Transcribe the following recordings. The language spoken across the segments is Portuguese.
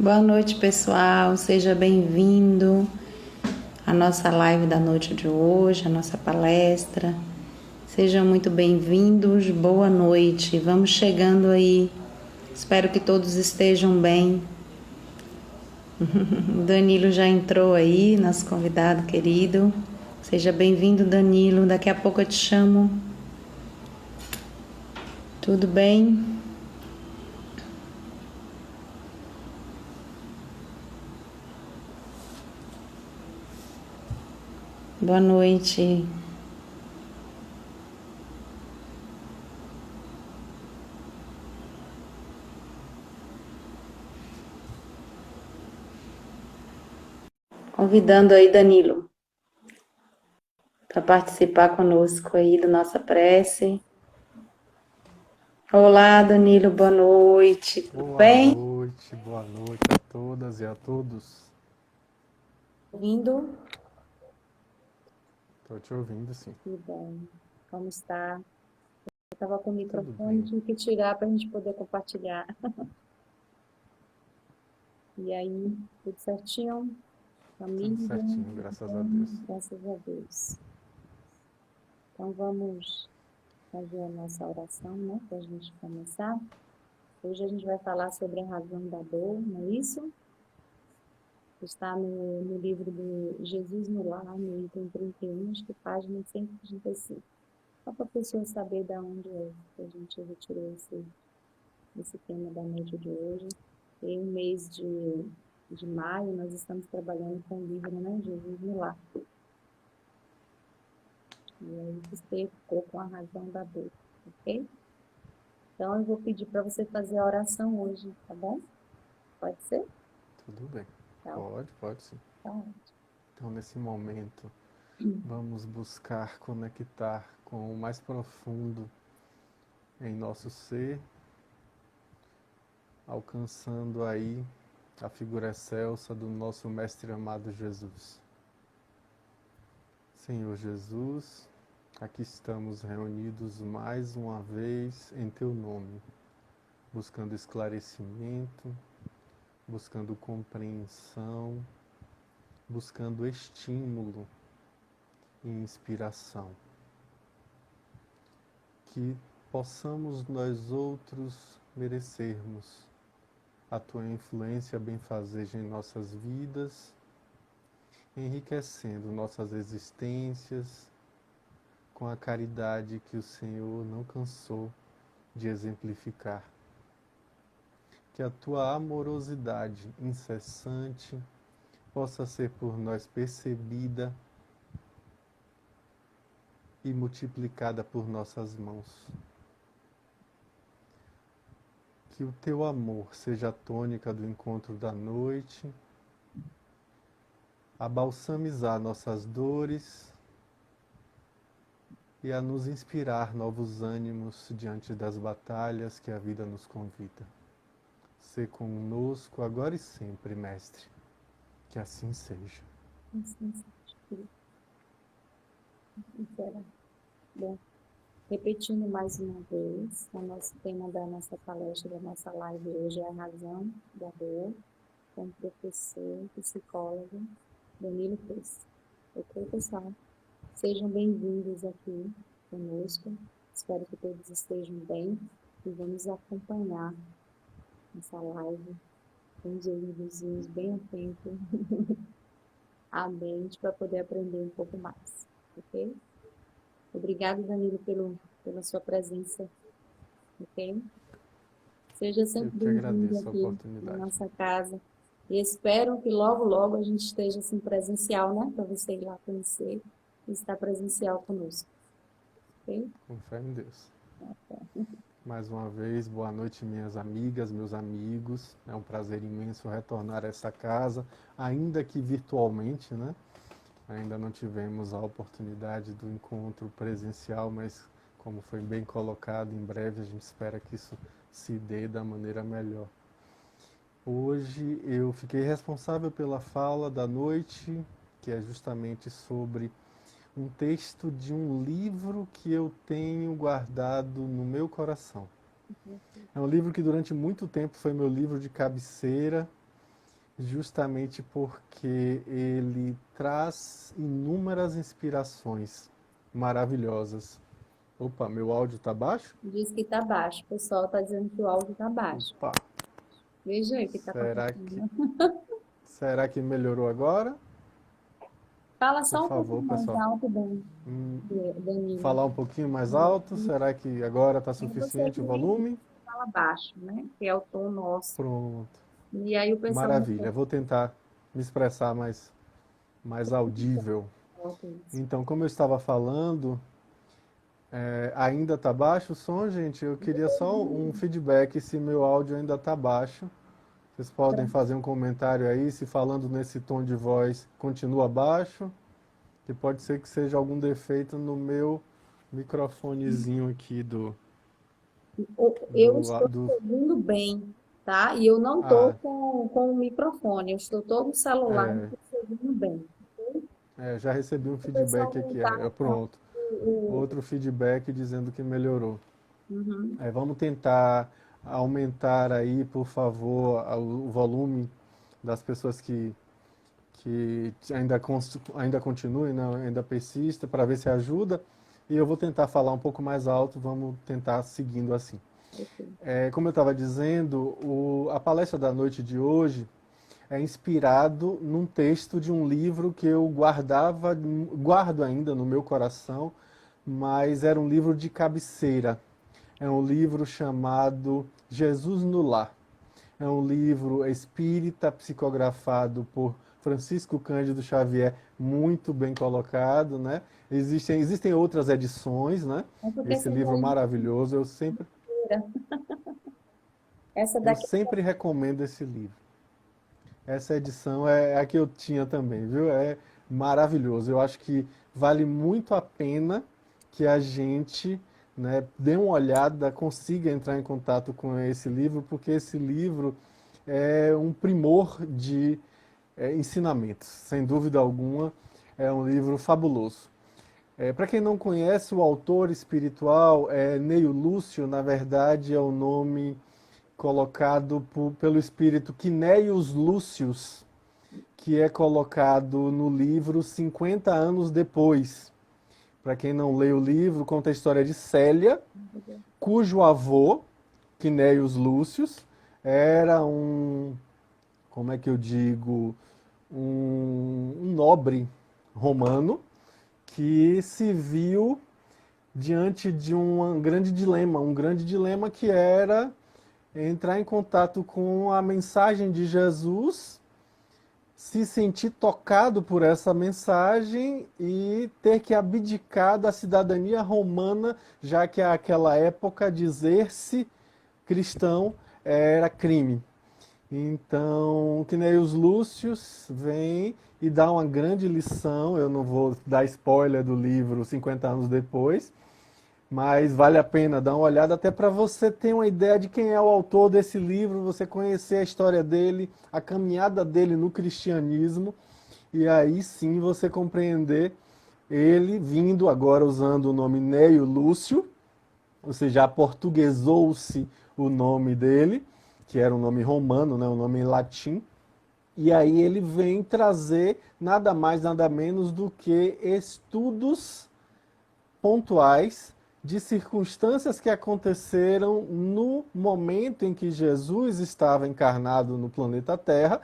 Boa noite, pessoal. Seja bem-vindo à nossa live da noite de hoje, à nossa palestra. Sejam muito bem-vindos. Boa noite. Vamos chegando aí. Espero que todos estejam bem. O Danilo já entrou aí, nosso convidado querido. Seja bem-vindo, Danilo. Daqui a pouco eu te chamo. Tudo bem? Boa noite. Convidando aí, Danilo, para participar conosco aí da nossa prece. Olá, Danilo, boa noite. Tudo bem? Boa noite a todas e a todos. Ouvindo? Estou te ouvindo, sim. Que bom. Como está? Eu estava com o Tudo microfone, bem, tive que tirar para a gente poder compartilhar. E aí, tudo certinho? tudo Família? certinho, Tudo graças a Deus. bem? Graças a Deus. Então, vamos fazer a nossa oração, né, para a gente começar. Hoje a gente vai falar sobre a razão da dor, não é isso? Está no livro do Jesus no Lar, no item 31, acho que página 135. Só para a pessoa saber de onde é que a gente retirou esse tema da noite de hoje. Em um mês de maio, nós estamos trabalhando com o livro, né, Jesus no Lar. E aí você ficou com a razão da dor, ok? Então, eu vou pedir para você fazer a oração hoje, tá bom? Pode ser? Tudo bem. Tá, Pode sim. tá ótimo. Então, nesse momento, vamos buscar conectar com o mais profundo em nosso ser, alcançando aí a figura excelsa do nosso Mestre amado Jesus. Senhor Jesus, aqui estamos reunidos mais uma vez em Teu nome, buscando esclarecimento, buscando compreensão, buscando estímulo e inspiração. Que possamos nós outros merecermos a Tua influência benfazeja em nossas vidas, enriquecendo nossas existências com a caridade que o Senhor não cansou de exemplificar. Que a Tua amorosidade incessante possa ser por nós percebida e multiplicada por nossas mãos. Que o Teu amor seja a tônica do encontro da noite, a balsamizar nossas dores e a nos inspirar novos ânimos diante das batalhas que a vida nos convida. Sê conosco agora e sempre, Mestre. Que assim seja. Assim seja. Será. Bom, repetindo mais uma vez, o nosso tema da nossa palestra, da nossa live hoje é a razão da dor, com o professor, psicólogo Danilo Cruz. Ok, pessoal? Sejam bem-vindos aqui conosco. Espero que todos estejam bem e vamos acompanhar essa live com os ouvidozinhos bem atentos à mente para poder aprender um pouco mais, ok? Obrigado, Danilo, pela sua presença, ok? Seja Eu sempre que bem-vindo agradeço a aqui na oportunidade. nossa casa. E espero que logo, logo a gente esteja assim presencial, né? Para você ir lá conhecer e estar presencial conosco, ok? Com fé em Deus. Mais uma vez, boa noite, minhas amigas, meus amigos. É um prazer imenso retornar a essa casa, ainda que virtualmente, né? Ainda não tivemos a oportunidade do encontro presencial, mas como foi bem colocado, em breve a gente espera que isso se dê da maneira melhor. Hoje eu fiquei responsável pela fala da noite, que é justamente sobre um texto de um livro que eu tenho guardado no meu coração. É um livro que durante muito tempo foi meu livro de cabeceira, justamente porque ele traz inúmeras inspirações maravilhosas. Opa, meu áudio tá baixo? Diz que tá baixo. O pessoal tá dizendo que o áudio tá baixo. Opa, Veja aí o que tá será que, acontecendo. será que melhorou agora? Fala Por só um favor, pouquinho mais pessoal. alto, Hum, Danilo. Falar um pouquinho mais alto? Será que agora está É você suficiente que o nem volume? fala baixo, né? Que é o tom nosso. Pronto. E aí o pessoal não Maravilha. Vou tentar me expressar mais audível. coloca isso. Então, como eu estava falando, ainda está baixo o som, gente? Eu queria só um feedback se meu áudio ainda está baixo. Vocês podem fazer um comentário aí se falando nesse tom de voz continua baixo, que pode ser que seja algum defeito no meu microfonezinho aqui Eu do, estou do... ouvindo bem, tá? E eu não estou Ah, com o microfone, eu estou todo no celular, eu é, estou ouvindo bem. já recebi um O pessoal feedback não aqui. está Pronto. o, Outro feedback dizendo que melhorou. uhum. Vamos tentar aumentar aí, por favor, o volume das pessoas que ainda continuem, não, ainda persista, para ver se ajuda. E eu vou tentar falar um pouco mais alto, vamos tentar seguindo assim. Como eu estava dizendo, a palestra da noite de hoje é inspirado num texto de um livro que eu guardo ainda no meu coração, mas era um livro de cabeceira. É um livro chamado Jesus no Lar. É um livro espírita psicografado por Francisco Cândido Xavier, muito bem colocado, né? Existem outras edições, né? É porque Esse essa livro daí maravilhoso, essa eu daqui sempre recomendo esse livro. Essa edição é a que eu tinha também, viu? É maravilhoso. Eu acho que vale muito a pena que a gente, né, dê uma olhada, consiga entrar em contato com esse livro, porque esse livro é um primor de ensinamentos, sem dúvida alguma. É um livro fabuloso. Para quem não conhece, o autor espiritual é Neio Lúcio, na verdade é o nome colocado pelo espírito Quinéios Lúcius, que é colocado no livro 50 anos depois. Para quem não lê o livro, conta a história de Célia, cujo avô, Quinéios Lúcius, era como é que eu digo, um nobre romano que se viu diante de um grande dilema que era entrar em contato com a mensagem de Jesus, se sentir tocado por essa mensagem e ter que abdicar da cidadania romana, já que naquela época dizer-se cristão era crime. Então, Quinéios Lúcius vem e dá uma grande lição. Eu não vou dar spoiler do livro 50 anos depois, mas vale a pena dar uma olhada até para você ter uma ideia de quem é o autor desse livro, você conhecer a história dele, a caminhada dele no cristianismo, e aí sim você compreender ele vindo agora usando o nome Neio Lúcio, ou seja, aportuguesou-se o nome dele, que era um nome romano, né, um nome em latim, e aí ele vem trazer nada mais, nada menos do que estudos pontuais de circunstâncias que aconteceram no momento em que Jesus estava encarnado no planeta Terra,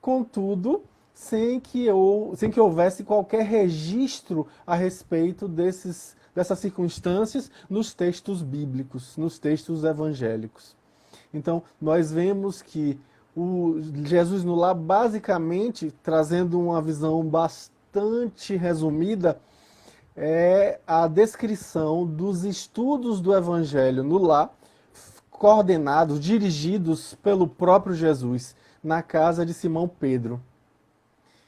contudo, sem que houvesse qualquer registro a respeito dessas circunstâncias nos textos bíblicos, nos textos evangélicos. Então, nós vemos que o Jesus no Lar, basicamente, trazendo uma visão bastante resumida, é a descrição dos estudos do Evangelho no lar, coordenados, dirigidos pelo próprio Jesus, na casa de Simão Pedro.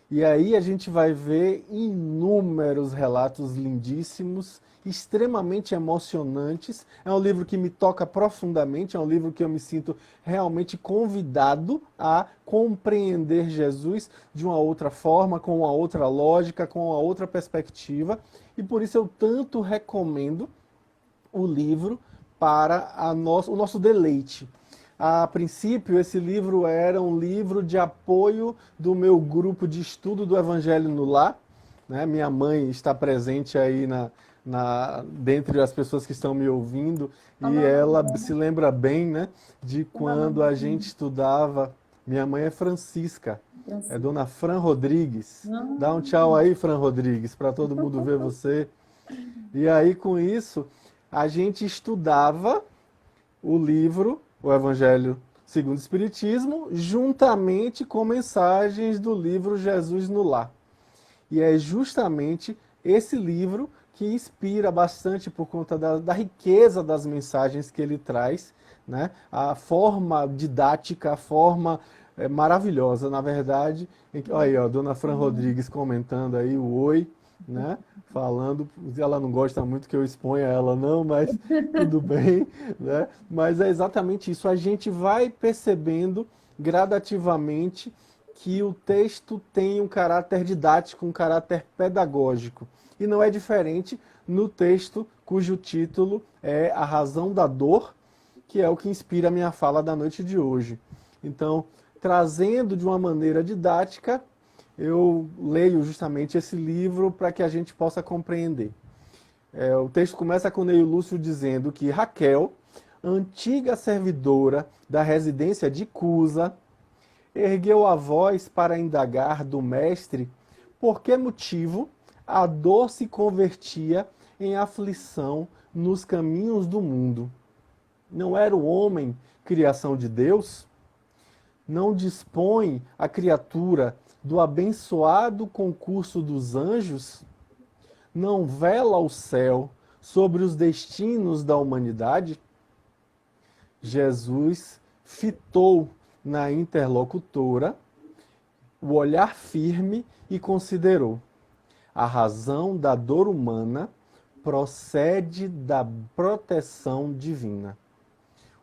E aí a gente vai ver inúmeros relatos lindíssimos, extremamente emocionantes. É um livro que me toca profundamente, é um livro que eu me sinto realmente convidado a compreender Jesus de uma outra forma, com uma outra lógica, com uma outra perspectiva. E por isso eu tanto recomendo o livro para o nosso deleite. A princípio, esse livro era um livro de apoio do meu grupo de estudo do Evangelho no Lar, né? Minha mãe está presente aí dentre as pessoas que estão me ouvindo, Qual e é o nome ela dela? se lembra bem, né, de Como é o nome quando a dela? gente estudava. Minha mãe é Francisca, é Francisco. Dona Fran Rodrigues. Dá um tchau Ah, aí, Fran Rodrigues, para todo mundo ver você. E aí, com isso, a gente estudava o livro, o Evangelho segundo o Espiritismo, juntamente com mensagens do livro Jesus no Lar. E é justamente esse livro que inspira bastante por conta da riqueza das mensagens que ele traz, né? A forma didática, a forma maravilhosa, na verdade. Olha aí, ó, Dona Fran Rodrigues comentando aí o oi, né? Falando, ela não gosta muito que eu exponha ela não, mas tudo bem, né? Mas é exatamente isso, a gente vai percebendo gradativamente que o texto tem um caráter didático, um caráter pedagógico. E não é diferente no texto cujo título é A Razão da Dor, que é o que inspira a minha fala da noite de hoje. Então, trazendo de uma maneira didática, eu leio justamente esse livro para que a gente possa compreender. O texto começa com Neio Lúcio dizendo que Raquel, antiga servidora da residência de Cusa, ergueu a voz para indagar do mestre por que motivo a dor se convertia em aflição nos caminhos do mundo. Não era o homem criação de Deus? Não dispõe a criatura do abençoado concurso dos anjos? Não vela o céu sobre os destinos da humanidade? Jesus fitou na interlocutora o olhar firme e considerou: a razão da dor humana procede da proteção divina.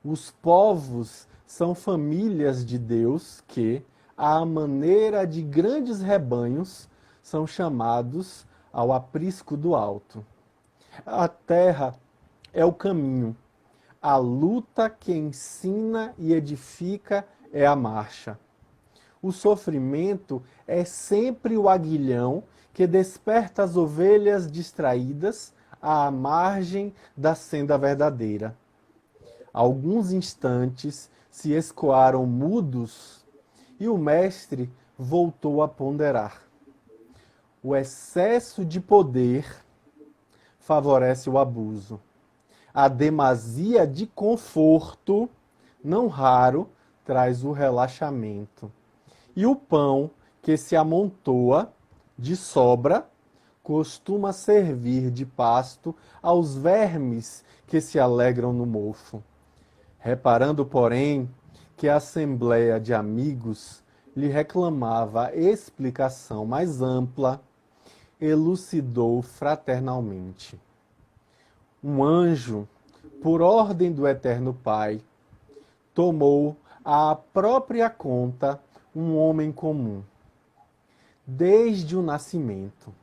Os povos são famílias de Deus que, à maneira de grandes rebanhos, são chamados ao aprisco do alto. A terra é o caminho. A luta que ensina e edifica é a marcha. O sofrimento é sempre o aguilhão que desperta as ovelhas distraídas à margem da senda verdadeira. Alguns instantes se escoaram mudos e o mestre voltou a ponderar. O excesso de poder favorece o abuso. A demasia de conforto, não raro, traz o relaxamento. E o pão que se amontoa de sobra costuma servir de pasto aos vermes que se alegram no mofo. Reparando, porém, que a assembleia de amigos lhe reclamava explicação mais ampla, elucidou fraternalmente. Um anjo, por ordem do Eterno Pai, tomou à própria conta um homem comum, desde o nascimento.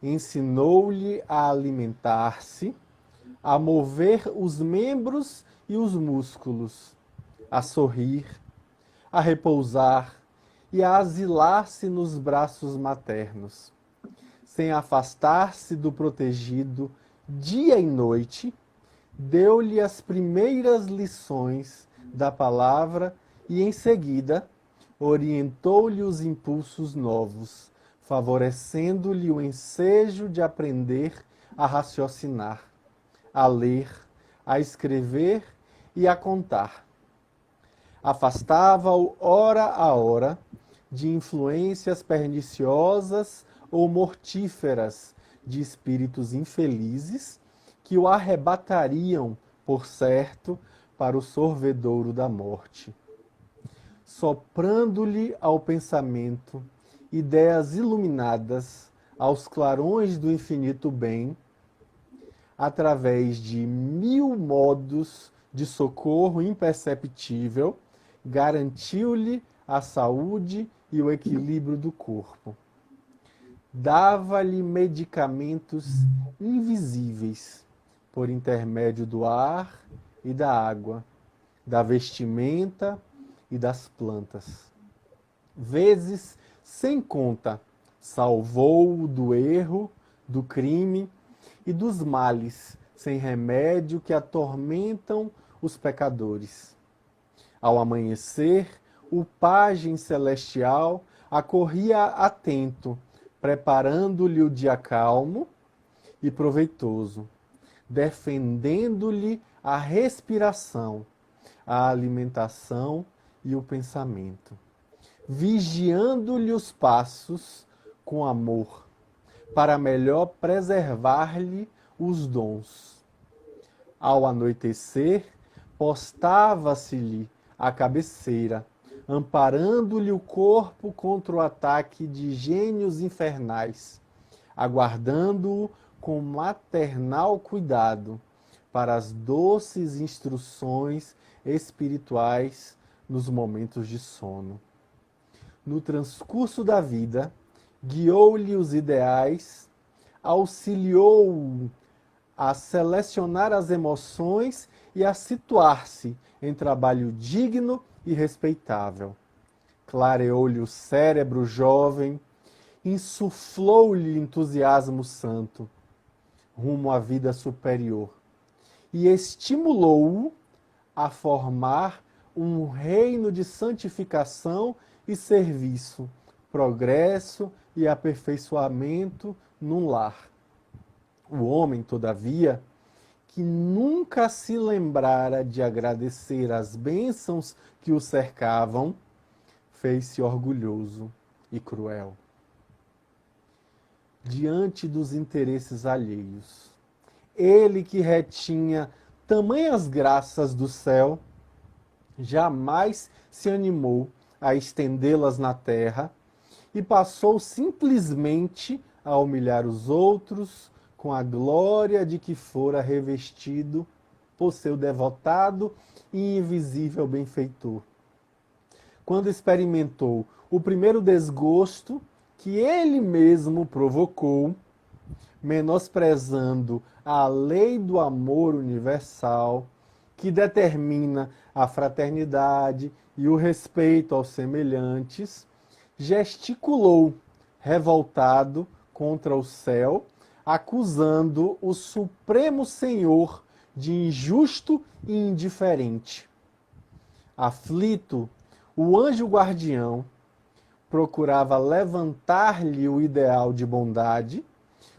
Ensinou-lhe a alimentar-se, a mover os membros e os músculos, a sorrir, a repousar e a asilar-se nos braços maternos, sem afastar-se do protegido dia e noite, deu-lhe as primeiras lições da palavra e, em seguida, orientou-lhe os impulsos novos, favorecendo-lhe o ensejo de aprender a raciocinar, a ler, a escrever e a contar. Afastava-o hora a hora de influências perniciosas ou mortíferas de espíritos infelizes que o arrebatariam, por certo, para o sorvedouro da morte. Soprando-lhe ao pensamento ideias iluminadas aos clarões do infinito bem, através de 1000 modos de socorro imperceptível, garantiu-lhe a saúde e o equilíbrio do corpo. Dava-lhe medicamentos invisíveis por intermédio do ar e da água, da vestimenta e das plantas. Vezes sem conta, salvou-o do erro, do crime e dos males sem remédio que atormentam os pecadores. Ao amanhecer, o pajem celestial acorria atento, preparando-lhe o dia calmo e proveitoso, defendendo-lhe a respiração, a alimentação e o pensamento, vigiando-lhe os passos com amor, para melhor preservar-lhe os dons. Ao anoitecer, postava-se-lhe à cabeceira, amparando-lhe o corpo contra o ataque de gênios infernais, aguardando-o com maternal cuidado para as doces instruções espirituais nos momentos de sono. No transcurso da vida, guiou-lhe os ideais, auxiliou-o a selecionar as emoções e a situar-se em trabalho digno e respeitável. Clareou-lhe o cérebro jovem, insuflou-lhe entusiasmo santo, rumo à vida superior, e estimulou-o a formar um reino de santificação e serviço, progresso e aperfeiçoamento num lar. O homem, todavia, que nunca se lembrara de agradecer as bênçãos que o cercavam, fez-se orgulhoso e cruel. Diante dos interesses alheios, ele que retinha tamanhas graças do céu, jamais se animou a estendê-las na terra e passou simplesmente a humilhar os outros com a glória de que fora revestido por seu devotado e invisível benfeitor. Quando experimentou o primeiro desgosto que ele mesmo provocou, menosprezando a lei do amor universal, que determina a fraternidade e o respeito aos semelhantes, gesticulou, revoltado contra o céu, acusando o Supremo Senhor de injusto e indiferente. Aflito, o anjo guardião procurava levantar-lhe o ideal de bondade,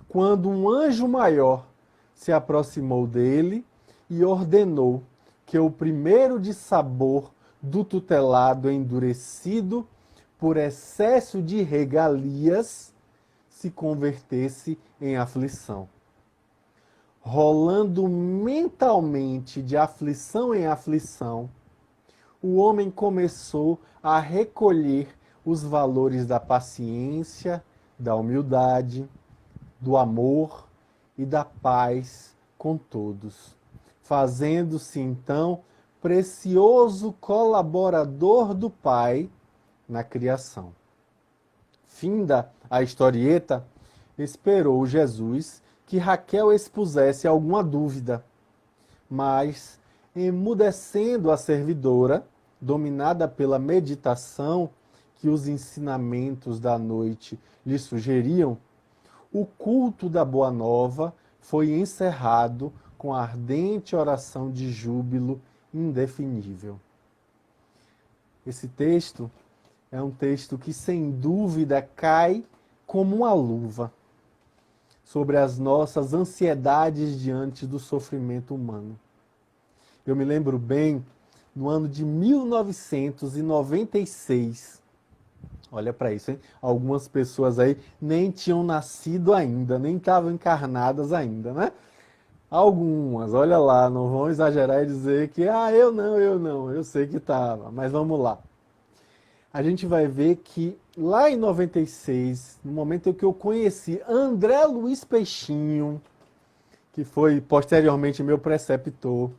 quando um anjo maior se aproximou dele e ordenou que o primeiro de sabor do tutelado endurecido por excesso de regalias se convertesse em aflição. Rolando mentalmente de aflição em aflição, o homem começou a recolher os valores da paciência, da humildade, do amor e da paz com todos, fazendo-se então precioso colaborador do Pai na criação. Finda a historieta, esperou Jesus que Raquel expusesse alguma dúvida, mas, emudecendo a servidora, dominada pela meditação que os ensinamentos da noite lhe sugeriam, o culto da Boa Nova foi encerrado com a ardente oração de júbilo indefinível. Esse texto é um texto que, sem dúvida, cai como uma luva sobre as nossas ansiedades diante do sofrimento humano. Eu me lembro bem, no ano de 1996, olha para isso, hein? Algumas pessoas aí nem tinham nascido ainda, nem estavam encarnadas ainda, né? Algumas, olha lá, não vão exagerar e dizer que, eu não, eu sei que estava, mas vamos lá. A gente vai ver que lá em 96, no momento em que eu conheci André Luiz Peixinho, que foi posteriormente meu preceptor,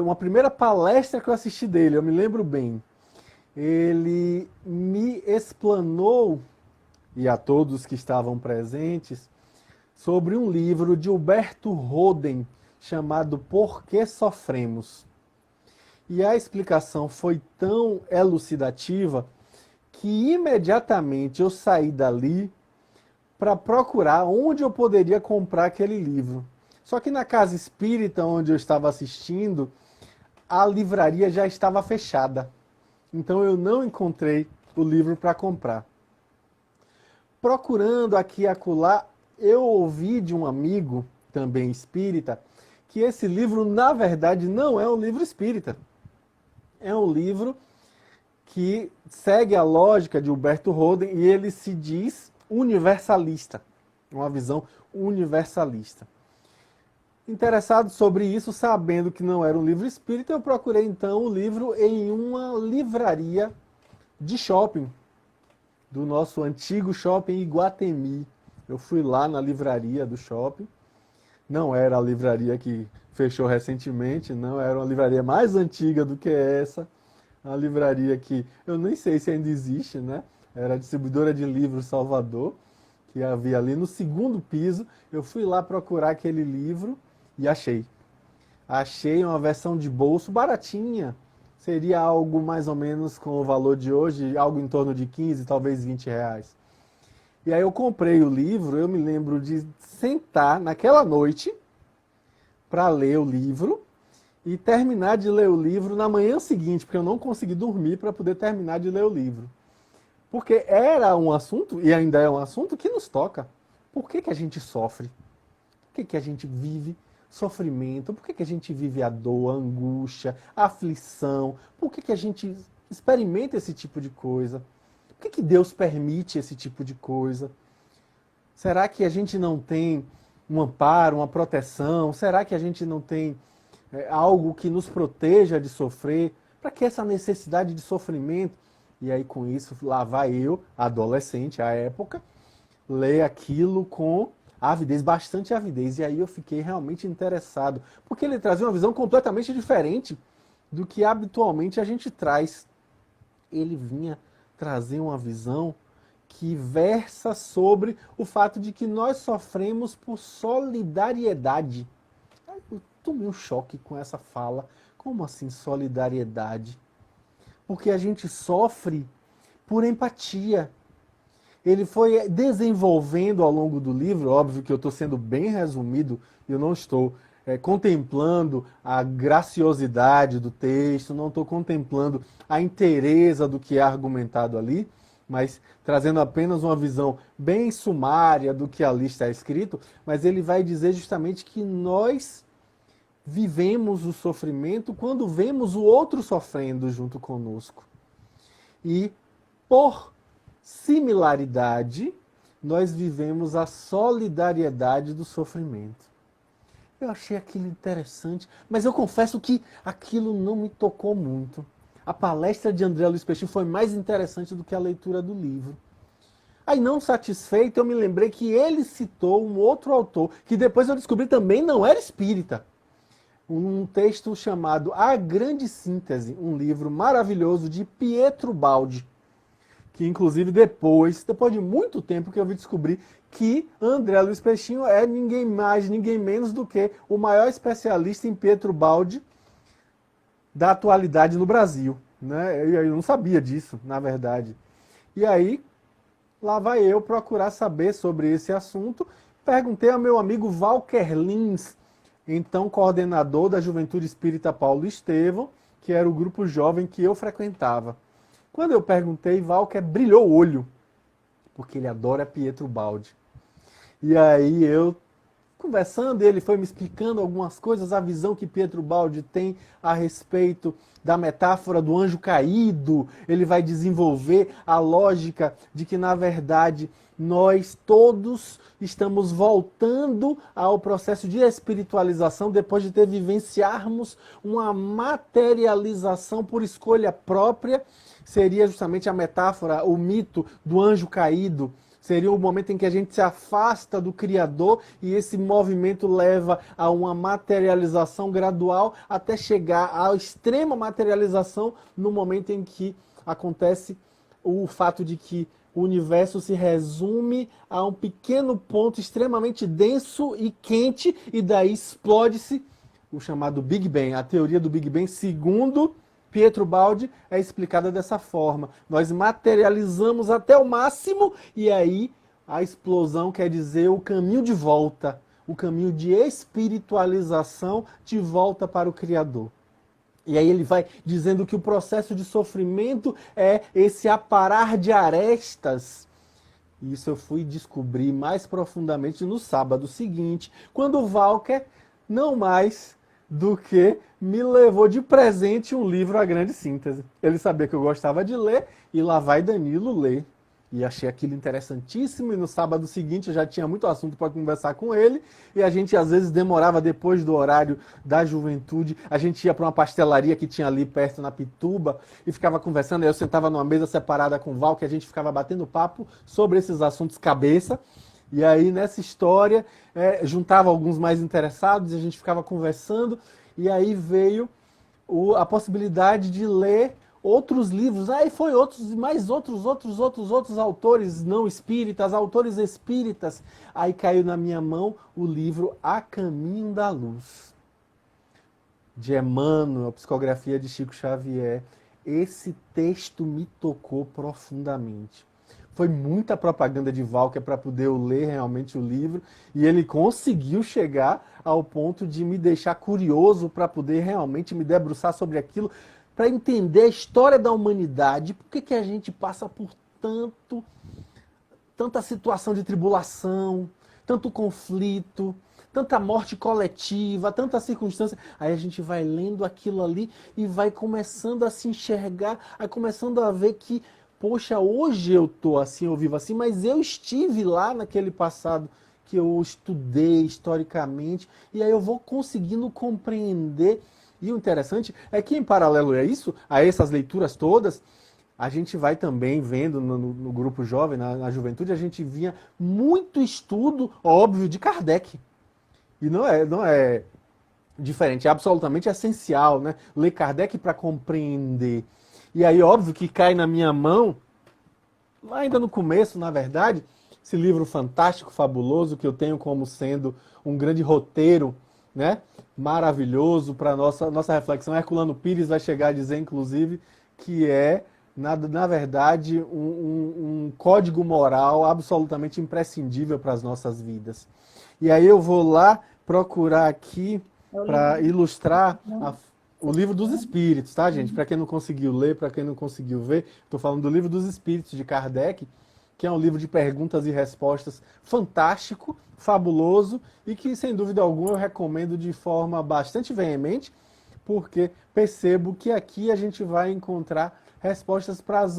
uma primeira palestra que eu assisti dele, eu me lembro bem, ele me explanou, e a todos que estavam presentes, sobre um livro de Humberto Roden, chamado Por que Sofremos? E a explicação foi tão elucidativa que imediatamente eu saí dali para procurar onde eu poderia comprar aquele livro. Só que na casa espírita onde eu estava assistindo, a livraria já estava fechada. Então eu não encontrei o livro para comprar. Procurando aqui e acolá, eu ouvi de um amigo, também espírita, que esse livro, na verdade, não é um livro espírita. É um livro que segue a lógica de Humberto Roden e ele se diz universalista. Uma visão universalista. Interessado sobre isso, sabendo que não era um livro espírita, eu procurei então o livro em uma livraria de shopping, do nosso antigo shopping Iguatemi. Eu fui lá na livraria do shopping, não era a livraria que fechou recentemente, não, era uma livraria mais antiga do que essa, uma livraria que eu nem sei se ainda existe, né? Era a distribuidora de livros Salvador, que havia ali no segundo piso. Eu fui lá procurar aquele livro e achei. Achei uma versão de bolso baratinha. Seria algo mais ou menos com o valor de hoje, algo em torno de 15, talvez 20 reais. E aí eu comprei o livro, eu me lembro de sentar naquela noite para ler o livro e terminar de ler o livro na manhã seguinte, porque eu não consegui dormir para poder terminar de ler o livro. Porque era um assunto, e ainda é um assunto, que nos toca. Por que a gente sofre? Por que a gente vive sofrimento? Por que a gente vive a dor, a angústia, a aflição? Por que a gente experimenta esse tipo de coisa? Por que Deus permite esse tipo de coisa? Será que a gente não tem um amparo, uma proteção? Será que a gente não tem algo que nos proteja de sofrer? Para que essa necessidade de sofrimento? E aí com isso, lá vai eu, adolescente à época, ler aquilo com avidez, bastante avidez. E aí eu fiquei realmente interessado, porque ele trazia uma visão completamente diferente do que habitualmente a gente traz. Ele vinha trazer uma visão que versa sobre o fato de que nós sofremos por solidariedade. Eu tomei um choque com essa fala. Como assim solidariedade? Porque a gente sofre por empatia. Ele foi desenvolvendo ao longo do livro, óbvio que eu estou sendo bem resumido, eu não estou contemplando a graciosidade do texto, não estou contemplando a inteireza do que é argumentado ali, mas trazendo apenas uma visão bem sumária do que ali está escrito, mas ele vai dizer justamente que nós vivemos o sofrimento quando vemos o outro sofrendo junto conosco. E, por similaridade, nós vivemos a solidariedade do sofrimento. Eu achei aquilo interessante, mas eu confesso que aquilo não me tocou muito. A palestra de André Luiz Peixinho foi mais interessante do que a leitura do livro. Aí, não satisfeito, eu me lembrei que ele citou um outro autor, que depois eu descobri também não era espírita. Um texto chamado A Grande Síntese, um livro maravilhoso de Pietro Baldi, que inclusive depois de muito tempo que eu vi descobrir que André Luiz Peixinho é ninguém mais, ninguém menos do que o maior especialista em Pietro Baldi da atualidade no Brasil. Né? Eu não sabia disso, na verdade. E aí, lá vai eu procurar saber sobre esse assunto. Perguntei ao meu amigo Walker Lins, então coordenador da Juventude Espírita Paulo Estevão, que era o grupo jovem que eu frequentava. Quando eu perguntei, Walker brilhou o olho, porque ele adora Pietro Baldi. E aí eu, conversando, ele foi me explicando algumas coisas, a visão que Pietro Baldi tem a respeito da metáfora do anjo caído. Ele vai desenvolver a lógica de que, na verdade, nós todos estamos voltando ao processo de espiritualização depois de ter vivenciarmos uma materialização por escolha própria. Seria justamente a metáfora, o mito do anjo caído. Seria o momento em que a gente se afasta do Criador e esse movimento leva a uma materialização gradual até chegar à extrema materialização no momento em que acontece o fato de que o universo se resume a um pequeno ponto extremamente denso e quente e daí explode-se o chamado Big Bang. A teoria do Big Bang, segundo Pietro Baldi, é explicada dessa forma. Nós materializamos até o máximo e aí a explosão quer dizer o caminho de volta, o caminho de espiritualização de volta para o Criador. E aí ele vai dizendo que o processo de sofrimento é esse aparar de arestas. Isso eu fui descobrir mais profundamente no sábado seguinte, quando o Walker, não mais do que me levou de presente um livro A Grande Síntese. Ele sabia que eu gostava de ler e lá vai Danilo ler. E achei aquilo interessantíssimo e no sábado seguinte eu já tinha muito assunto para conversar com ele e a gente às vezes demorava depois do horário da juventude, a gente ia para uma pastelaria que tinha ali perto na Pituba e ficava conversando, aí eu sentava numa mesa separada com o Val, que a gente ficava batendo papo sobre esses assuntos cabeça e aí nessa história juntava alguns mais interessados e a gente ficava conversando e aí veio a possibilidade de ler outros livros, aí foi mais outros autores não espíritas, autores espíritas. Aí caiu na minha mão o livro A Caminho da Luz, de Emmanuel, psicografia de Chico Xavier. Esse texto me tocou profundamente. Foi muita propaganda de Walker para poder eu ler realmente o livro, e ele conseguiu chegar ao ponto de me deixar curioso para poder realmente me debruçar sobre aquilo, para entender a história da humanidade, por que a gente passa por tanta situação de tribulação, tanto conflito, tanta morte coletiva, tanta circunstância. Aí a gente vai lendo aquilo ali e vai começando a se enxergar, aí começando a ver que, poxa, hoje eu estou assim, eu vivo assim, mas eu estive lá naquele passado que eu estudei historicamente, e aí eu vou conseguindo compreender. E o interessante é que, em paralelo a isso, a essas leituras todas, a gente vai também vendo no grupo jovem, na juventude, a gente via muito estudo, óbvio, de Kardec. E não é diferente, é absolutamente essencial, né? Ler Kardec para compreender. E aí, óbvio, que cai na minha mão, ainda no começo, na verdade, esse livro fantástico, fabuloso, que eu tenho como sendo um grande roteiro, né? Maravilhoso para nossa reflexão. Herculano Pires vai chegar a dizer, inclusive, que é, na verdade, um código moral absolutamente imprescindível para as nossas vidas. E aí eu vou lá procurar aqui para ilustrar o Livro dos Espíritos, tá, gente? Para quem não conseguiu ler, para quem não conseguiu ver, estou falando do Livro dos Espíritos de Kardec, que é um livro de perguntas e respostas fantástico, fabuloso e que, sem dúvida alguma, eu recomendo de forma bastante veemente, porque percebo que aqui a gente vai encontrar respostas para as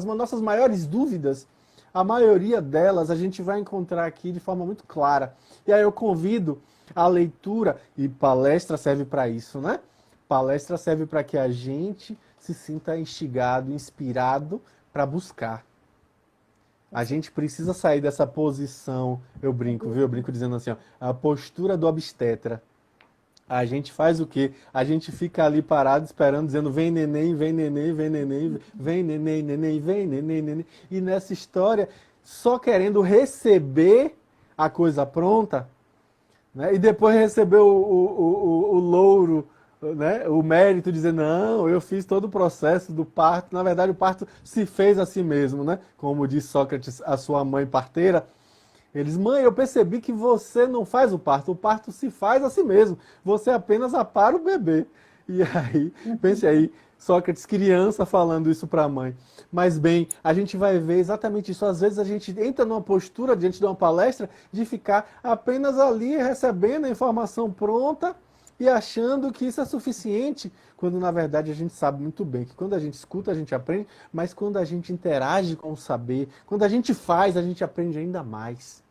nossas maiores dúvidas. A maioria delas a gente vai encontrar aqui de forma muito clara. E aí eu convido a leitura, e palestra serve para isso, né? Palestra serve para que a gente se sinta instigado, inspirado para buscar. A gente precisa sair dessa posição, eu brinco, viu? Eu brinco dizendo assim, ó, a postura do obstetra. A gente faz o quê? A gente fica ali parado esperando, dizendo vem neném, vem neném, vem neném, vem neném, neném, vem neném, neném. E nessa história, só querendo receber a coisa pronta, né? E depois receber o louro, né? O mérito, dizer, não, eu fiz todo o processo do parto. Na verdade, o parto se fez a si mesmo, né? Como diz Sócrates, a sua mãe parteira. Eles, mãe, eu percebi que você não faz o parto se faz a si mesmo. Você apenas apara o bebê. E aí, pense aí, Sócrates, criança, falando isso para a mãe. Mas bem, a gente vai ver exatamente isso. Às vezes a gente entra numa postura, diante de uma palestra, de ficar apenas ali recebendo a informação pronta e achando que isso é suficiente, quando na verdade a gente sabe muito bem que quando a gente escuta, a gente aprende, mas quando a gente interage com o saber, quando a gente faz, a gente aprende ainda mais.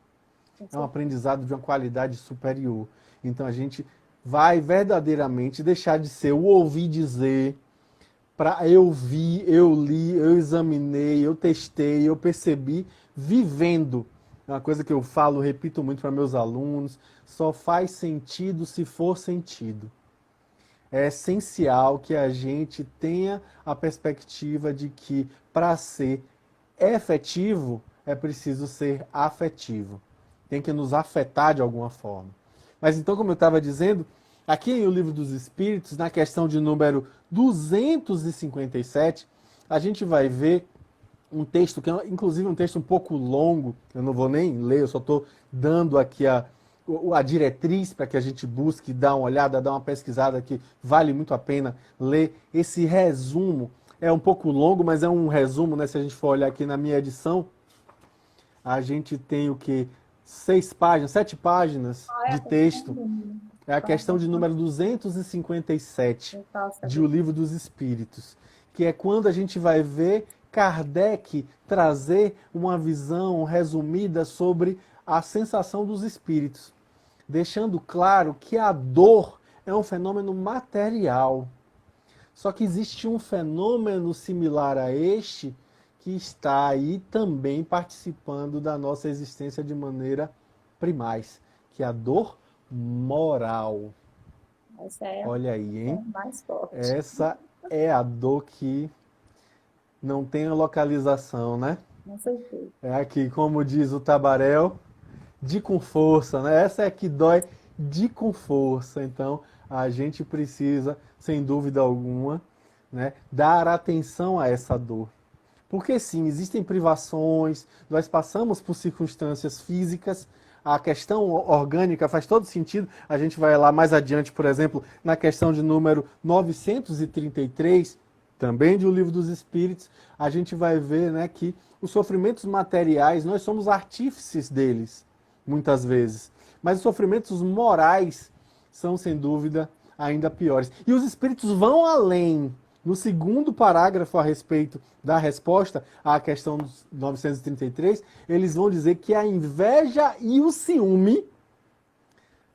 É um aprendizado de uma qualidade superior. Então a gente vai verdadeiramente deixar de ser o ouvir dizer, para eu vi, eu li, eu examinei, eu testei, eu percebi, vivendo. É uma coisa que eu falo, repito muito para meus alunos, só faz sentido se for sentido. É essencial que a gente tenha a perspectiva de que, para ser efetivo, é preciso ser afetivo. Tem que nos afetar de alguma forma. Mas então, como eu estava dizendo, Aqui em O Livro dos Espíritos, na questão de número 257, a gente vai ver um texto que é, inclusive, um texto um pouco longo, eu não vou nem ler, eu só estou dando aqui a diretriz para que a gente busque dar uma olhada, dar uma pesquisada, que vale muito a pena ler esse resumo. É um pouco longo, mas é um resumo, né? Se a gente for olhar aqui na minha edição, a gente tem o que? 6 páginas, 7 páginas Qual é de a questão, texto. Danilo? É a Qual é a questão de questão? número 257 Eu posso de O saber. Livro dos Espíritos, que é quando a gente vai ver Kardec trazer uma visão resumida sobre a sensação dos espíritos, deixando claro que a dor é um fenômeno material. Só que existe um fenômeno similar a este que está aí também participando da nossa existência de maneira primaz, que é a dor moral. Essa é a Olha aí, hein? questão mais forte. Essa é a dor que não tem a localização, né? Com certeza. É aqui, como diz o Tabarel, de com força, né? Essa é a que dói de com força. Então, a gente precisa, sem dúvida alguma, né, dar atenção a essa dor. Porque sim, existem privações, nós passamos por circunstâncias físicas, a questão orgânica faz todo sentido. A gente vai lá mais adiante, por exemplo, na questão de número 933, também de O Livro dos Espíritos, a gente vai ver, né, que os sofrimentos materiais, nós somos artífices deles, muitas vezes. Mas os sofrimentos morais são, sem dúvida, ainda piores. E os espíritos vão além. No segundo parágrafo a respeito da resposta à questão dos 933, eles vão dizer que a inveja e o ciúme,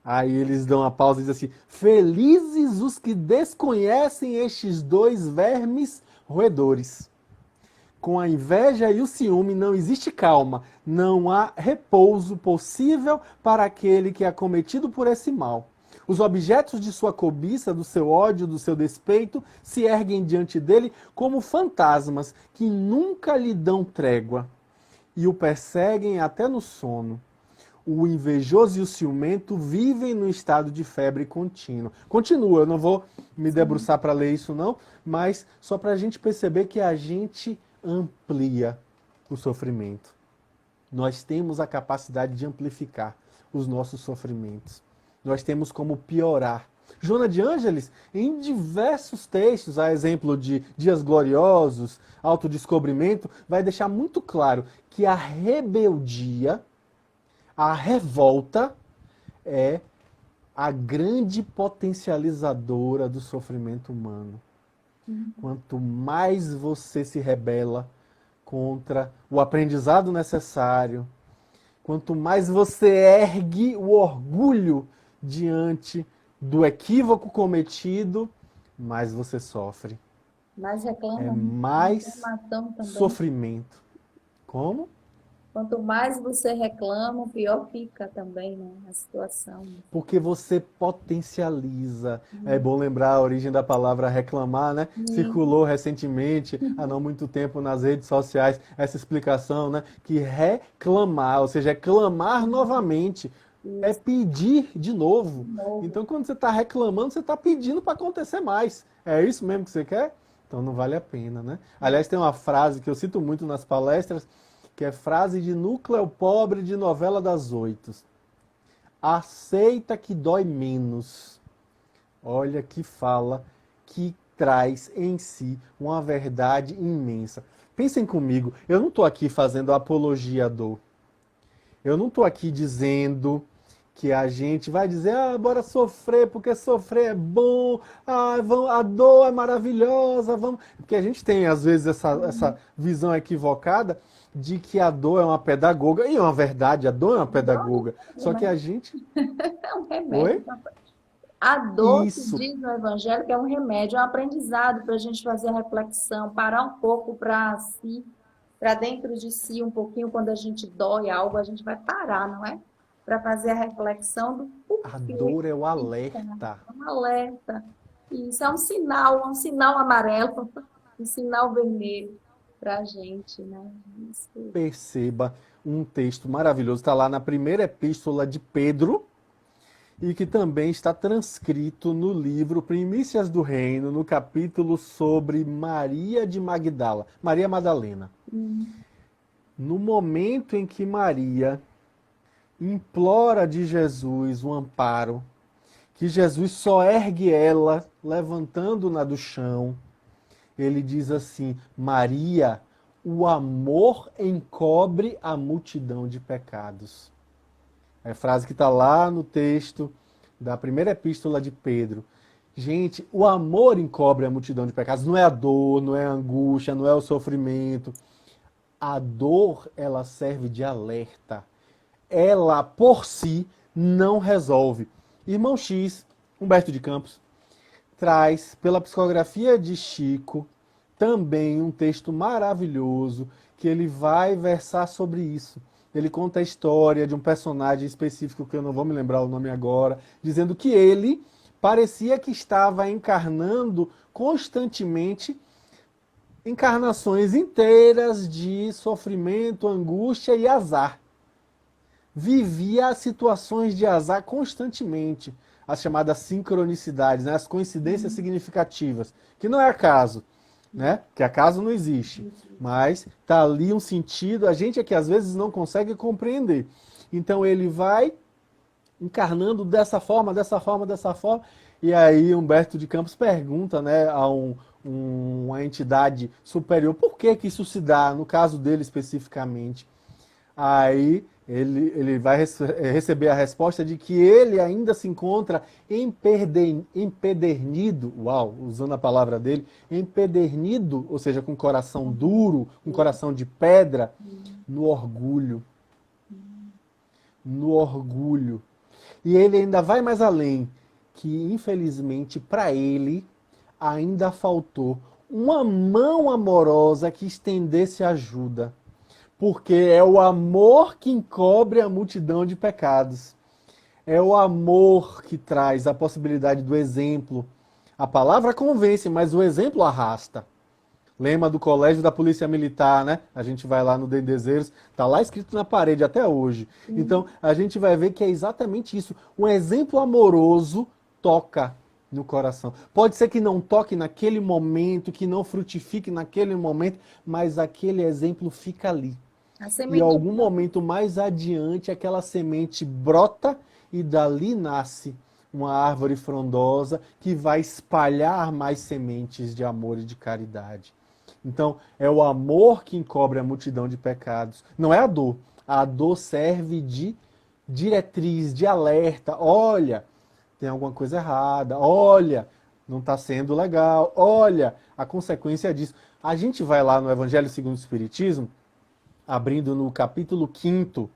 aí eles dão uma pausa e dizem assim: felizes os que desconhecem estes dois vermes roedores. Com a inveja e o ciúme não existe calma, não há repouso possível para aquele que é acometido por esse mal. Os objetos de sua cobiça, do seu ódio, do seu despeito, se erguem diante dele como fantasmas que nunca lhe dão trégua e o perseguem até no sono. O invejoso e o ciumento vivem no estado de febre contínua. Continua, eu não vou me debruçar para ler isso não, mas só para a gente perceber que a gente amplia o sofrimento. Nós temos a capacidade de amplificar os nossos sofrimentos. Nós temos como piorar. Joana de Ângeles, em diversos textos, a exemplo de Dias Gloriosos, Autodescobrimento, vai deixar muito claro que a rebeldia, a revolta, é a grande potencializadora do sofrimento humano. Quanto mais você se rebela contra o aprendizado necessário, quanto mais você ergue o orgulho diante do equívoco cometido, mais você sofre. Mais É reclama, mais reclamação também. sofrimento. Como? Quanto mais você reclama, pior fica também, né, a situação. Porque você potencializa. É bom lembrar a origem da palavra reclamar, né? Sim, Circulou recentemente, há não muito tempo, nas redes sociais, essa explicação, né? Que reclamar, ou seja, é clamar novamente, é isso, pedir de de novo. novo. Então, quando você está reclamando, você está pedindo para acontecer mais. É isso mesmo que você quer? Então não vale a pena, né? Aliás, tem uma frase que eu cito muito nas palestras, que é frase de núcleo pobre de novela das 8. Aceita que dói menos. Olha que fala que traz em si uma verdade imensa. Pensem comigo, eu não estou aqui fazendo apologia à dor. Eu não estou aqui dizendo que a gente vai dizer, bora sofrer, porque sofrer é bom, a dor é maravilhosa, vamos. Porque a gente tem, às vezes, essa visão equivocada de que a dor é uma pedagoga, e é uma verdade, a dor é uma pedagoga. Só que a gente. É um remédio. Oi? A dor, se Isso, diz no Evangelho, que é um remédio, é um aprendizado para a gente fazer a reflexão, parar um pouco para si, para dentro de si um pouquinho, quando a gente dói algo, a gente vai parar, não é? Para fazer a reflexão do a porquê dor é o fica, alerta. é um alerta. Isso é um sinal amarelo, um sinal vermelho para a gente, né? Isso. Perceba um texto maravilhoso, está lá na primeira epístola de Pedro, e que também está transcrito no livro Primícias do Reino, no capítulo sobre Maria de Magdala, Maria Madalena. No momento em que Maria implora de Jesus o amparo, que Jesus só ergue ela, levantando-na do chão, ele diz assim: Maria, o amor encobre a multidão de pecados. É a frase que está lá no texto da primeira epístola de Pedro. Gente, o amor encobre a multidão de pecados. Não é a dor, não é a angústia, não é o sofrimento. A dor, ela serve de alerta. Ela, por si, não resolve. Irmão X, Humberto de Campos, traz, pela psicografia de Chico, também um texto maravilhoso que ele vai versar sobre isso. Ele conta a história de um personagem específico, que eu não vou me lembrar o nome agora, dizendo que ele parecia que estava encarnando constantemente encarnações inteiras de sofrimento, angústia e azar. Vivia situações de azar constantemente, as chamadas sincronicidades, né? As coincidências significativas, que não é acaso, né? Que acaso não existe, mas está ali um sentido, a gente é que às vezes não consegue compreender. Então ele vai encarnando dessa forma, e aí Humberto de Campos pergunta, né, a uma entidade superior, por que que isso se dá, no caso dele especificamente. Aí ele vai receber a resposta de que ele ainda se encontra empedernido, uau, usando a palavra dele, empedernido, ou seja, com coração duro, com coração de pedra, no orgulho. No orgulho. E ele ainda vai mais além, que infelizmente para ele ainda faltou uma mão amorosa que estendesse ajuda. Porque é o amor que encobre a multidão de pecados. É o amor que traz a possibilidade do exemplo. A palavra convence, mas o exemplo arrasta. Lema do Colégio da Polícia Militar, né? A gente vai lá no Dendezeiros, tá lá escrito na parede até hoje. Então, a gente vai ver que é exatamente isso. Um exemplo amoroso toca no coração. Pode ser que não toque naquele momento, que não frutifique naquele momento, mas aquele exemplo fica ali. E em algum momento mais adiante, aquela semente brota e dali nasce uma árvore frondosa que vai espalhar mais sementes de amor e de caridade. Então, é o amor que encobre a multidão de pecados. Não é a dor. A dor serve de diretriz, de alerta. Olha, tem alguma coisa errada. Olha, não está sendo legal. Olha, a consequência disso. A gente vai lá no Evangelho segundo o Espiritismo, abrindo no capítulo 5º,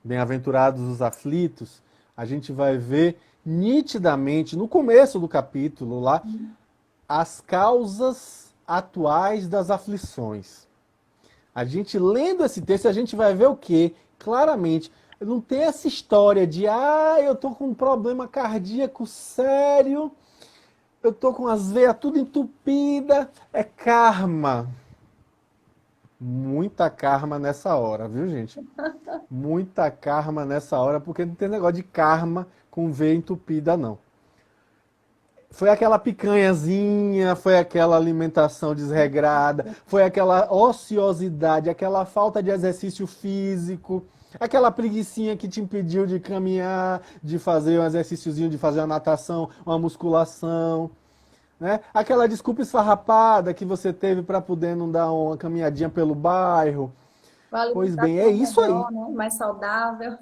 Bem-aventurados os aflitos, a gente vai ver nitidamente, no começo do capítulo lá, as causas atuais das aflições. A gente lendo esse texto, a gente vai ver o quê? Claramente, não tem essa história de, eu tô com um problema cardíaco sério, eu tô com as veias tudo entupida, é karma. Muita karma nessa hora, viu, gente? Muita karma nessa hora, porque não tem negócio de karma com veia entupida, não. Foi aquela picanhazinha, foi aquela alimentação desregrada, foi aquela ociosidade, aquela falta de exercício físico, aquela preguicinha que te impediu de caminhar, de fazer um exercíciozinho, de fazer uma natação, uma musculação. Né? Aquela desculpa esfarrapada que você teve para poder não dar uma caminhadinha pelo bairro. Pois bem, é isso aí. Melhor, né? Mais saudável.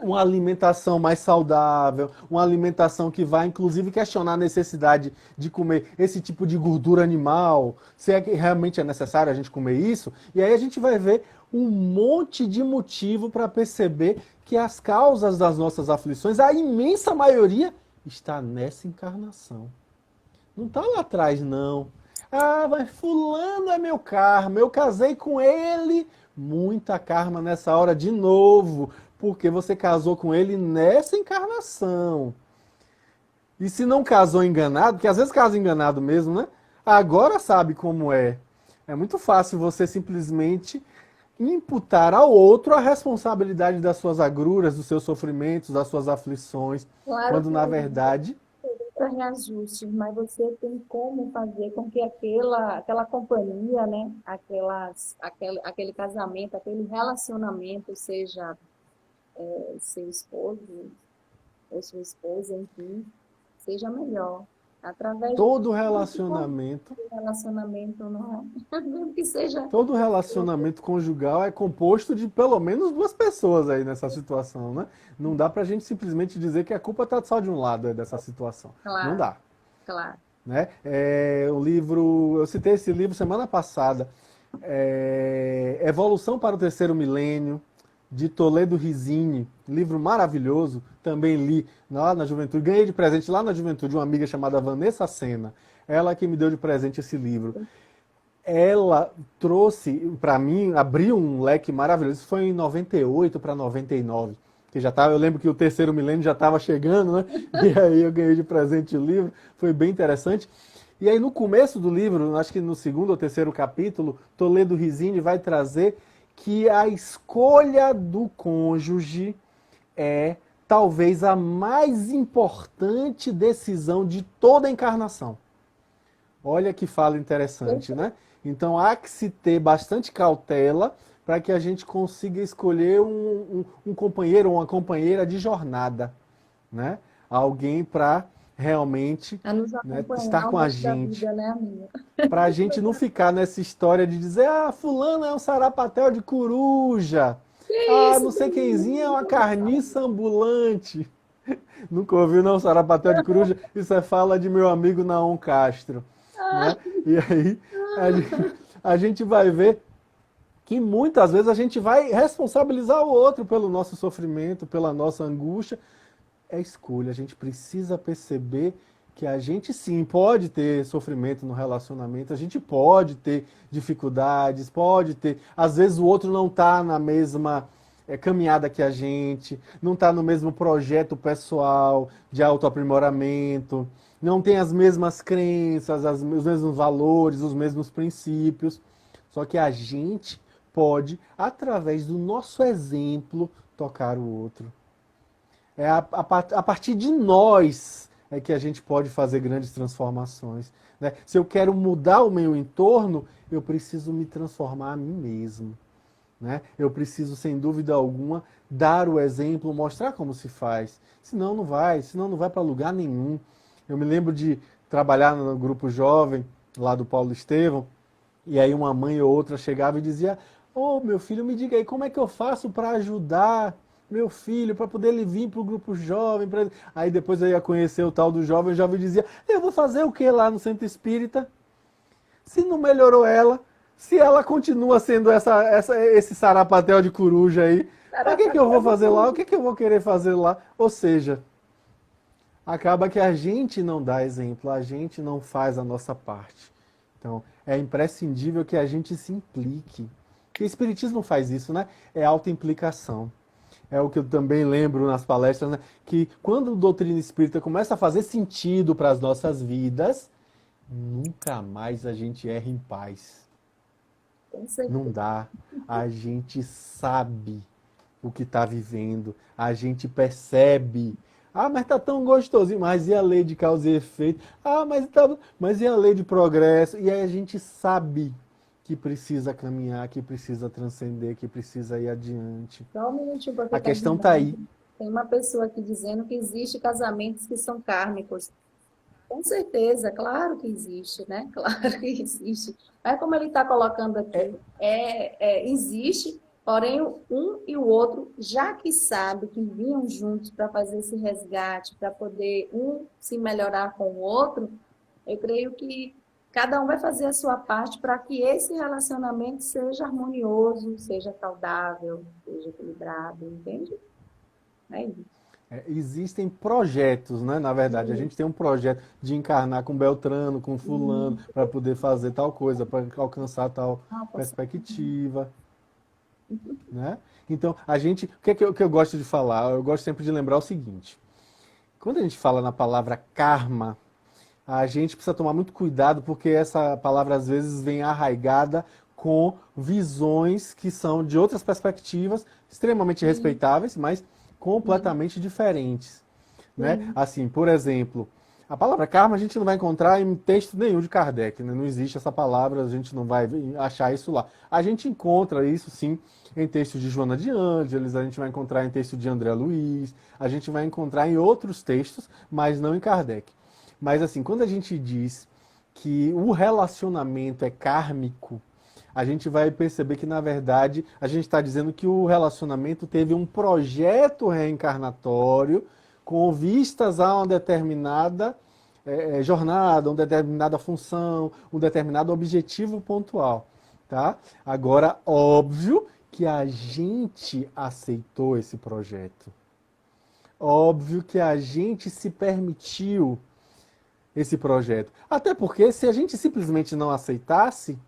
Uma alimentação mais saudável, uma alimentação que vai, inclusive, questionar a necessidade de comer esse tipo de gordura animal, se é que realmente é necessário a gente comer isso. E aí a gente vai ver um monte de motivo para perceber que as causas das nossas aflições, a imensa maioria, está nessa encarnação. Não está lá atrás, não. Mas fulano é meu karma, eu casei com ele. Muita karma nessa hora de novo, porque você casou com ele nessa encarnação. E se não casou enganado, porque às vezes casa enganado mesmo, né? Agora sabe como é. É muito fácil você simplesmente imputar ao outro a responsabilidade das suas agruras, dos seus sofrimentos, das suas aflições, Claro quando que na verdade para reajustes, mas você tem como fazer com que aquela companhia, né, aquele casamento, aquele relacionamento seja seu esposo ou sua esposa, enfim, seja melhor. Através de todo tudo que relacionamento relacionamento não é, mesmo que seja Todo relacionamento conjugal é composto de pelo menos duas pessoas aí nessa situação, né? Não dá pra gente simplesmente dizer que a culpa tá só de um lado dessa situação. Não claro, dá, claro. né? O livro, eu citei esse livro semana passada, Evolução para o Terceiro Milênio, de Toledo Rizzini, livro maravilhoso, também li lá na juventude, ganhei de presente lá na juventude uma amiga chamada Vanessa Sena, ela que me deu de presente esse livro. Ela trouxe para mim, abriu um leque maravilhoso. Isso foi em 98 para 99. Que já tava, eu lembro que o terceiro milênio já estava chegando, né? E aí eu ganhei de presente o livro, foi bem interessante. E aí no começo do livro, acho que no segundo ou terceiro capítulo, Toledo Rizzini vai trazer que a escolha do cônjuge é talvez a mais importante decisão de toda a encarnação. Olha que fala interessante, né? Então há que se ter bastante cautela para que a gente consiga escolher um companheiro ou uma companheira de jornada, né? Alguém para realmente, A nos né, estar acompanhar com ao a longo da gente. vida, né, amiga? Para a gente não ficar nessa história de dizer, ah, fulano é um sarapatel de coruja. Que Ah, isso, não sei quemzinha é uma menino? carniça ambulante. Nunca ouviu, não, sarapatel de coruja? Isso é fala de meu amigo Naon Castro, Ah, né? E aí a gente, a gente vai ver que muitas vezes a gente vai responsabilizar o outro pelo nosso sofrimento, pela nossa angústia. É escolha, a gente precisa perceber que a gente sim pode ter sofrimento no relacionamento, a gente pode ter dificuldades, pode ter. Às vezes o outro não está na mesma caminhada que a gente, não está no mesmo projeto pessoal de autoaprimoramento, não tem as mesmas crenças, os mesmos valores, os mesmos princípios. Só que a gente pode, através do nosso exemplo, tocar o outro. A partir de nós é que a gente pode fazer grandes transformações. Né? Se eu quero mudar o meu entorno, eu preciso me transformar a mim mesmo. Né? Eu preciso, sem dúvida alguma, dar o exemplo, mostrar como se faz. Senão não vai para lugar nenhum. Eu me lembro de trabalhar no grupo jovem, lá do Paulo Estevão, e aí uma mãe ou outra chegava e dizia: "Ô, meu filho, me diga aí, como é que eu faço para ajudar meu filho, para poder ele vir para o grupo jovem?" Aí depois eu ia conhecer o tal do jovem, o jovem dizia: "Eu vou fazer o que lá no centro espírita? Se não melhorou ela, se ela continua sendo esse sarapatel de coruja aí, para que eu vou fazer lá? O que eu vou querer fazer lá?" Ou seja, acaba que a gente não dá exemplo, a gente não faz a nossa parte. Então, é imprescindível que a gente se implique. Porque o Espiritismo faz isso, né? É autoimplicação. É o que eu também lembro nas palestras, né? Que quando a doutrina espírita começa a fazer sentido para as nossas vidas, nunca mais a gente erra em paz. com certeza. Não dá. A gente sabe o que está vivendo, a gente percebe. Ah, mas tá tão gostosinho. Mas e a lei de causa e efeito? Ah, mas e a lei de progresso? E aí a gente sabe que precisa caminhar, que precisa transcender, que precisa ir adiante. Só um minutinho, porque A está questão está dizendo. aí. Tem uma pessoa aqui dizendo que existe casamentos que são kármicos. Com certeza, claro que existe, né? Claro que existe. Mas como ele está colocando aqui, existe, porém um e o outro, já que sabe que vinham juntos para fazer esse resgate, para poder um se melhorar com o outro, eu creio que cada um vai fazer a sua parte para que esse relacionamento seja harmonioso, seja saudável, seja equilibrado, entende? É isso. Existem projetos, né? Na verdade, a gente tem um projeto de encarnar com Beltrano, com Fulano, para poder fazer tal coisa, para alcançar tal Ah, posso... perspectiva. Né? Então, o que eu gosto de falar? Eu gosto sempre de lembrar o seguinte: quando a gente fala na palavra karma, a gente precisa tomar muito cuidado, porque essa palavra às vezes vem arraigada com visões que são de outras perspectivas, extremamente respeitáveis, mas completamente diferentes, né? Assim, por exemplo, a palavra karma a gente não vai encontrar em texto nenhum de Kardec, né? Não existe essa palavra, a gente não vai achar isso lá. A gente encontra isso, sim, em textos de Joana de Ângeles, a gente vai encontrar em texto de André Luiz, a gente vai encontrar em outros textos, mas não em Kardec. Mas assim, quando a gente diz que o relacionamento é kármico, a gente vai perceber que, na verdade, a gente está dizendo que o relacionamento teve um projeto reencarnatório com vistas a uma determinada jornada, uma determinada função, um determinado objetivo pontual. Tá? Agora, óbvio que a gente aceitou esse projeto. Óbvio que a gente se permitiu esse projeto. Até porque, se a gente simplesmente não aceitasse,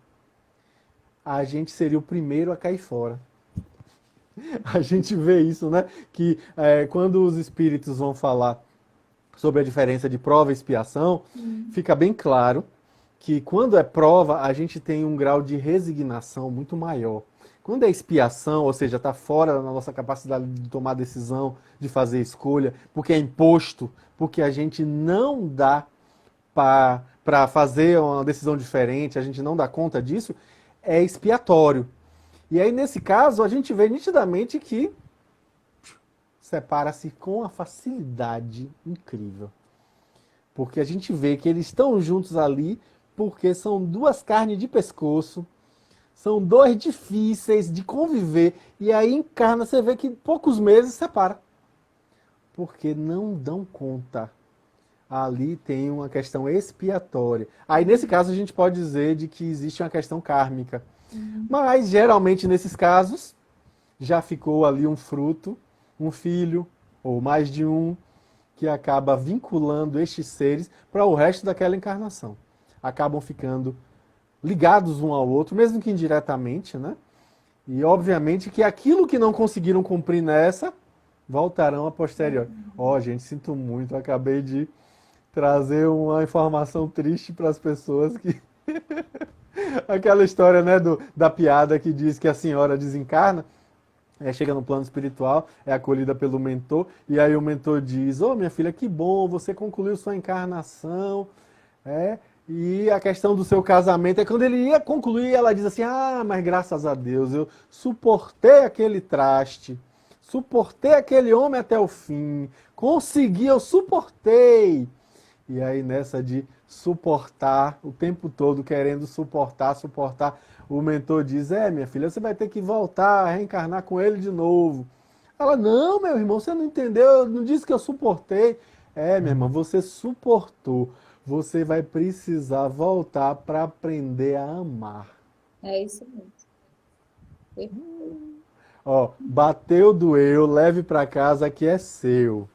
a gente seria o primeiro a cair fora. A gente vê isso, né? Que quando os espíritos vão falar sobre a diferença de prova e expiação, fica bem claro que quando é prova, a gente tem um grau de resignação muito maior. Quando é expiação, ou seja, está fora da nossa capacidade de tomar decisão, de fazer escolha, porque é imposto, porque a gente não dá para fazer uma decisão diferente, a gente não dá conta disso, é expiatório. E aí, nesse caso, a gente vê nitidamente que separa-se com uma facilidade incrível. Porque a gente vê que eles estão juntos ali porque são duas carnes de pescoço, são dois difíceis de conviver, e aí encarna, você vê que em poucos meses separa. Porque não dão conta. Ali tem uma questão expiatória. Aí, nesse caso, a gente pode dizer de que existe uma questão kármica. Mas, geralmente, nesses casos, já ficou ali um fruto, um filho, ou mais de um, que acaba vinculando estes seres para o resto daquela encarnação. Acabam ficando ligados um ao outro, mesmo que indiretamente, né? E, obviamente, que aquilo que não conseguiram cumprir nessa, voltarão a posteriori. Gente, sinto muito, acabei de trazer uma informação triste para as pessoas que... Aquela história, né, da piada que diz que a senhora desencarna, chega no plano espiritual, é acolhida pelo mentor, e aí o mentor diz, minha filha, que bom, você concluiu sua encarnação, e a questão do seu casamento, quando ele ia concluir, ela diz assim, mas graças a Deus, eu suportei aquele traste, suportei aquele homem até o fim, consegui, eu suportei. E aí nessa de suportar, o tempo todo querendo suportar, o mentor diz, minha filha, você vai ter que voltar a reencarnar com ele de novo. Ela, não, meu irmão, você não entendeu, eu não disse que eu suportei. Minha irmã, você suportou, você vai precisar voltar para aprender a amar. É isso mesmo. Bateu, doeu, leve para casa que é seu.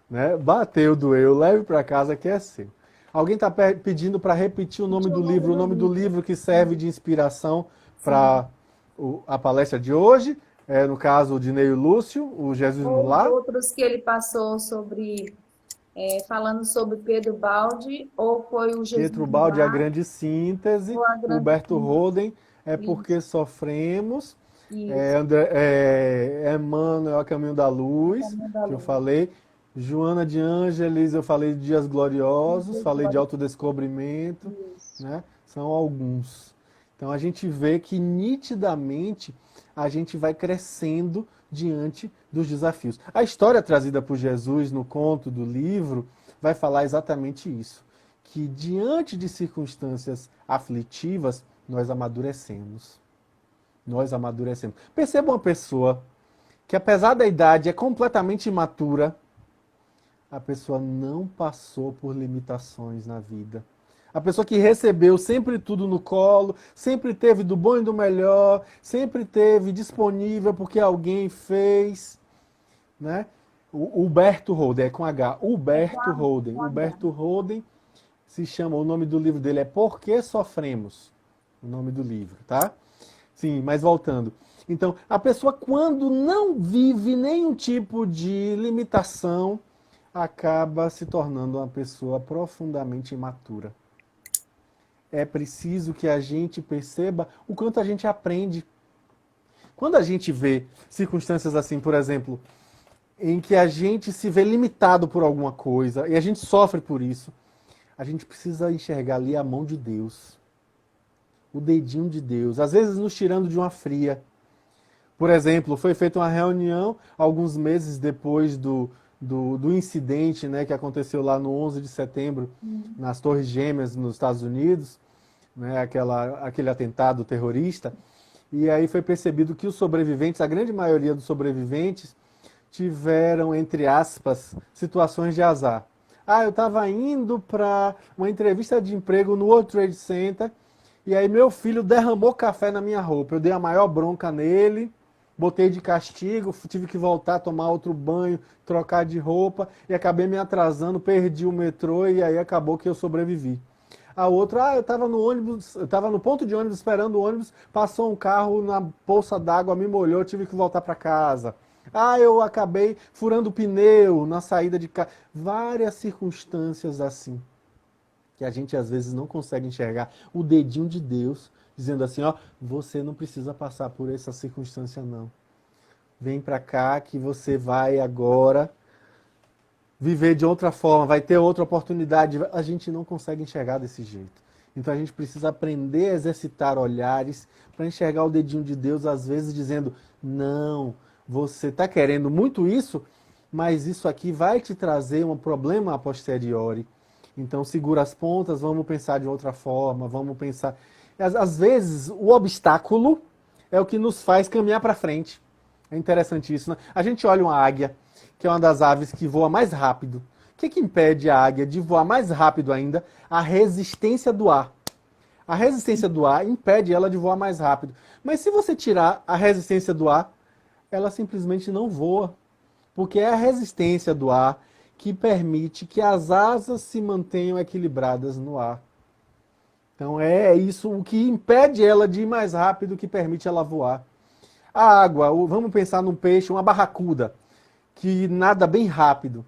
Né? Bateu, doeu, leve para casa que é seu. Alguém está pedindo para repetir o nome do livro, o nome do livro que serve de inspiração para a palestra de hoje, no caso o Dinei Lúcio, o Jesus no Lar. Outros que ele passou sobre, falando sobre Pedro Baldi, ou foi o Jesus Pietro Baldi, A Grande Síntese, Huberto Roden, Porque Sofremos, Emmanuel, A Caminho da Luz, que eu falei, Joana de Ângeles, eu falei de Dias Gloriosos, falei de Autodescobrimento, né? São alguns. Então a gente vê que nitidamente a gente vai crescendo diante dos desafios. A história trazida por Jesus no conto do livro vai falar exatamente isso, que diante de circunstâncias aflitivas, nós amadurecemos. Nós amadurecemos. Perceba uma pessoa que, apesar da idade, é completamente imatura, a pessoa não passou por limitações na vida. A pessoa que recebeu sempre tudo no colo, sempre teve do bom e do melhor, sempre teve disponível porque alguém fez, né? O Huberto Roden, com H, Huberto Roden. Huberto Roden se chama, o nome do livro dele é Por que Sofremos? O nome do livro, tá? Sim, mas voltando. Então, a pessoa quando não vive nenhum tipo de limitação, acaba se tornando uma pessoa profundamente imatura. é preciso que a gente perceba o quanto a gente aprende. Quando a gente vê circunstâncias assim, por exemplo, em que a gente se vê limitado por alguma coisa e a gente sofre por isso, a gente precisa enxergar ali a mão de Deus, o dedinho de Deus, às vezes nos tirando de uma fria. Por exemplo, foi feita uma reunião alguns meses depois do incidente, né, que aconteceu lá no 11 de setembro, nas Torres Gêmeas, nos Estados Unidos, né, aquele atentado terrorista. E aí foi percebido que os sobreviventes, a grande maioria dos sobreviventes, tiveram, entre aspas, situações de azar. Eu estava indo para uma entrevista de emprego no World Trade Center e aí meu filho derramou café na minha roupa. Eu dei a maior bronca nele, botei de castigo, tive que voltar a tomar outro banho, trocar de roupa e acabei me atrasando, perdi o metrô e aí acabou que eu sobrevivi. A outra, eu estava no ônibus, eu estava no ponto de ônibus esperando o ônibus, passou um carro na poça d'água, me molhou, tive que voltar para casa. Eu acabei furando o pneu na saída de casa. Várias circunstâncias assim, que a gente às vezes não consegue enxergar o dedinho de Deus, dizendo assim, você não precisa passar por essa circunstância não. Vem para cá que você vai agora viver de outra forma, vai ter outra oportunidade. A gente não consegue enxergar desse jeito. Então a gente precisa aprender a exercitar olhares para enxergar o dedinho de Deus, às vezes dizendo, não, você está querendo muito isso, mas isso aqui vai te trazer um problema a posteriori. Então segura as pontas, vamos pensar de outra forma, vamos pensar... Às vezes o obstáculo é o que nos faz caminhar para frente. É interessante isso, né? A gente olha uma águia, que é uma das aves que voa mais rápido. O que impede a águia de voar mais rápido ainda? A resistência do ar. A resistência do ar impede ela de voar mais rápido. Mas se você tirar a resistência do ar, ela simplesmente não voa. Porque é a resistência do ar que permite que as asas se mantenham equilibradas no ar. Então é isso o que impede ela de ir mais rápido, que permite ela voar. A água, vamos pensar num peixe, uma barracuda, que nada bem rápido.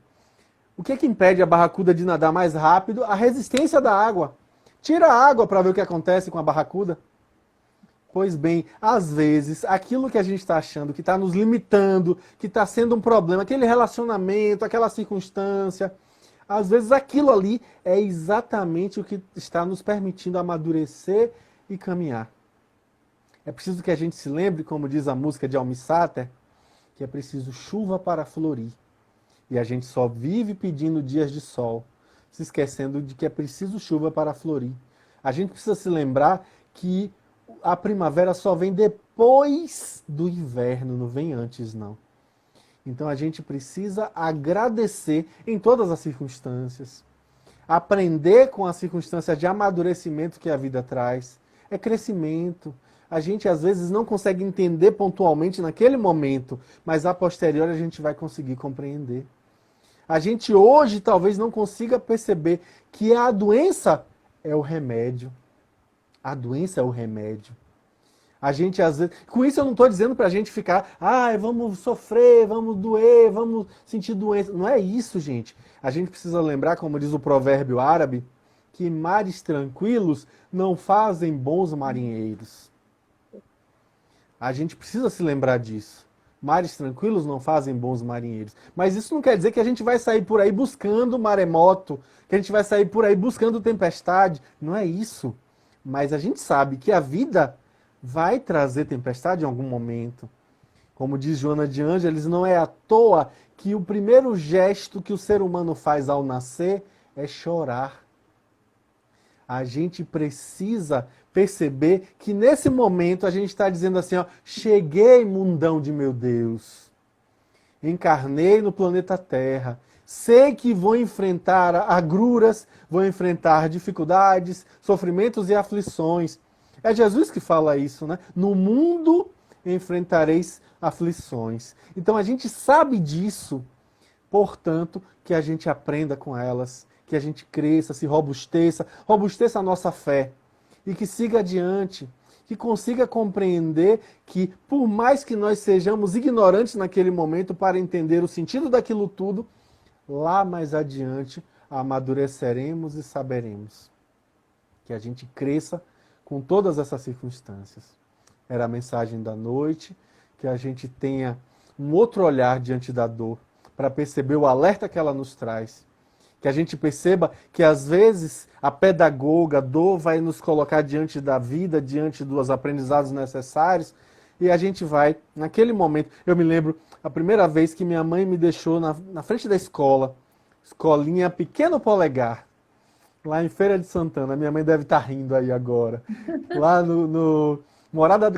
O que impede a barracuda de nadar mais rápido? A resistência da água. Tira a água para ver o que acontece com a barracuda. Pois bem, às vezes, aquilo que a gente está achando, que está nos limitando, que está sendo um problema, aquele relacionamento, aquela circunstância, às vezes aquilo ali é exatamente o que está nos permitindo amadurecer e caminhar. É preciso que a gente se lembre, como diz a música de Almi Sater, que é preciso chuva para florir. E a gente só vive pedindo dias de sol, se esquecendo de que é preciso chuva para florir. A gente precisa se lembrar que a primavera só vem depois do inverno, não vem antes, não. Então a gente precisa agradecer em todas as circunstâncias. Aprender com as circunstâncias de amadurecimento que a vida traz. É crescimento. A gente às vezes não consegue entender pontualmente naquele momento, mas a posteriori a gente vai conseguir compreender. A gente hoje talvez não consiga perceber que a doença é o remédio. A doença é o remédio. A gente às vezes... Com isso eu não estou dizendo para a gente ficar, vamos sofrer, vamos doer, vamos sentir doença. Não é isso, gente. A gente precisa lembrar, como diz o provérbio árabe, que mares tranquilos não fazem bons marinheiros. A gente precisa se lembrar disso. Mares tranquilos não fazem bons marinheiros. Mas isso não quer dizer que a gente vai sair por aí buscando maremoto, que a gente vai sair por aí buscando tempestade. Não é isso. Mas a gente sabe que a vida vai trazer tempestade em algum momento. Como diz Joana de Ângeles, não é à toa que o primeiro gesto que o ser humano faz ao nascer é chorar. A gente precisa perceber que nesse momento a gente está dizendo assim, cheguei, mundão de meu Deus. Encarnei no planeta Terra. Sei que vou enfrentar agruras, vou enfrentar dificuldades, sofrimentos e aflições. É Jesus que fala isso, né? No mundo enfrentareis aflições. Então a gente sabe disso, portanto, que a gente aprenda com elas, que a gente cresça, se robusteça a nossa fé e que siga adiante, que consiga compreender que, por mais que nós sejamos ignorantes naquele momento para entender o sentido daquilo tudo, lá mais adiante amadureceremos e saberemos. que a gente cresça com todas essas circunstâncias. Era a mensagem da noite, que a gente tenha um outro olhar diante da dor, para perceber o alerta que ela nos traz. Que a gente perceba que, às vezes, a pedagoga, a dor, vai nos colocar diante da vida, diante dos aprendizados necessários, e a gente vai, naquele momento... Eu me lembro, a primeira vez que minha mãe me deixou na frente da escola, escolinha Pequeno Polegar, lá em Feira de Santana. Minha mãe deve estar rindo aí agora. Lá no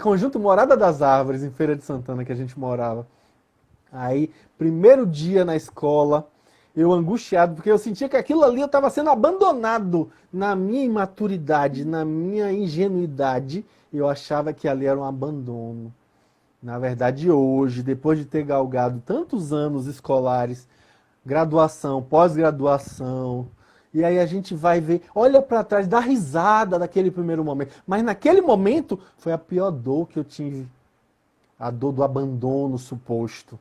Conjunto Morada das Árvores, em Feira de Santana, que a gente morava. Aí, primeiro dia na escola, eu angustiado, porque eu sentia que aquilo ali eu estava sendo abandonado na minha imaturidade, na minha ingenuidade. Eu achava que ali era um abandono. Na verdade, hoje, depois de ter galgado tantos anos escolares, graduação, pós-graduação, e aí a gente vai ver, olha para trás, dá risada daquele primeiro momento. Mas naquele momento foi a pior dor que eu tive, a dor do abandono suposto.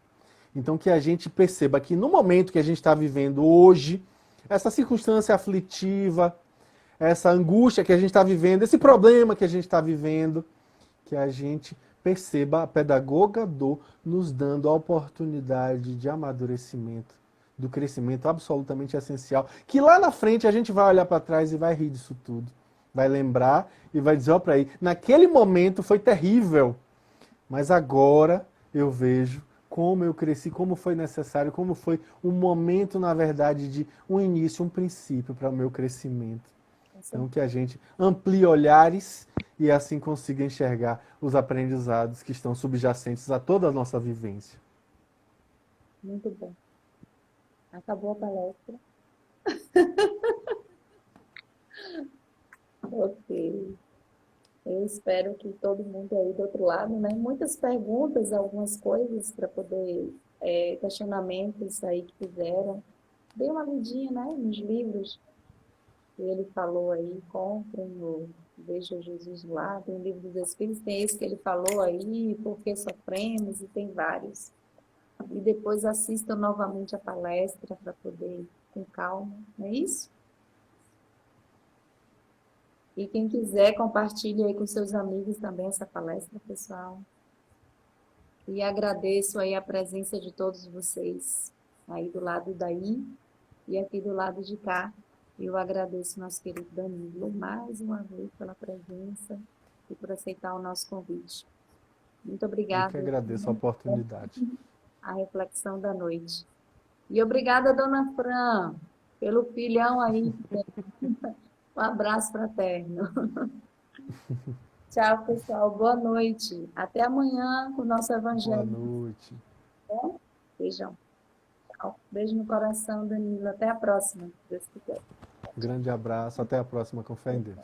Então que a gente perceba que no momento que a gente está vivendo hoje, essa circunstância aflitiva, essa angústia que a gente está vivendo, esse problema que a gente está vivendo, que a gente perceba a pedagoga dor nos dando a oportunidade de amadurecimento, do crescimento absolutamente essencial, que lá na frente a gente vai olhar para trás e vai rir disso tudo. Vai lembrar e vai dizer, ó, para aí, naquele momento foi terrível, mas agora eu vejo como eu cresci, como foi necessário, como foi um momento, na verdade, de um início, um princípio para o meu crescimento. Então, que a gente amplie olhares e assim consiga enxergar os aprendizados que estão subjacentes a toda a nossa vivência. Muito bom. Acabou a palestra. Ok. Eu espero que todo mundo aí do outro lado, né? Muitas perguntas, algumas coisas para poder, questionamentos aí que fizeram. Dê uma lidinha, né? Nos livros que ele falou aí, comprem o Veja Jesus lá, tem o livro dos Espíritos, tem esse que ele falou aí, Por que Sofremos, e tem vários. E depois assistam novamente a palestra para poder ir com calma, não é isso? E quem quiser, compartilhe aí com seus amigos também essa palestra, pessoal. E agradeço aí a presença de todos vocês, aí do lado daí e aqui do lado de cá. Eu agradeço nosso querido Danilo mais uma vez pela presença e por aceitar o nosso convite. Muito Eu que obrigada. agradeço a oportunidade. A reflexão da noite. E obrigada, dona Fran, pelo filhão aí. Um abraço fraterno. Tchau, pessoal. Boa noite. Até amanhã com o nosso Boa evangelho. noite. Beijão. Tchau. Beijo no coração, Danilo. Até a próxima, se Deus quiser. Grande abraço. Até a próxima, com fé em Deus.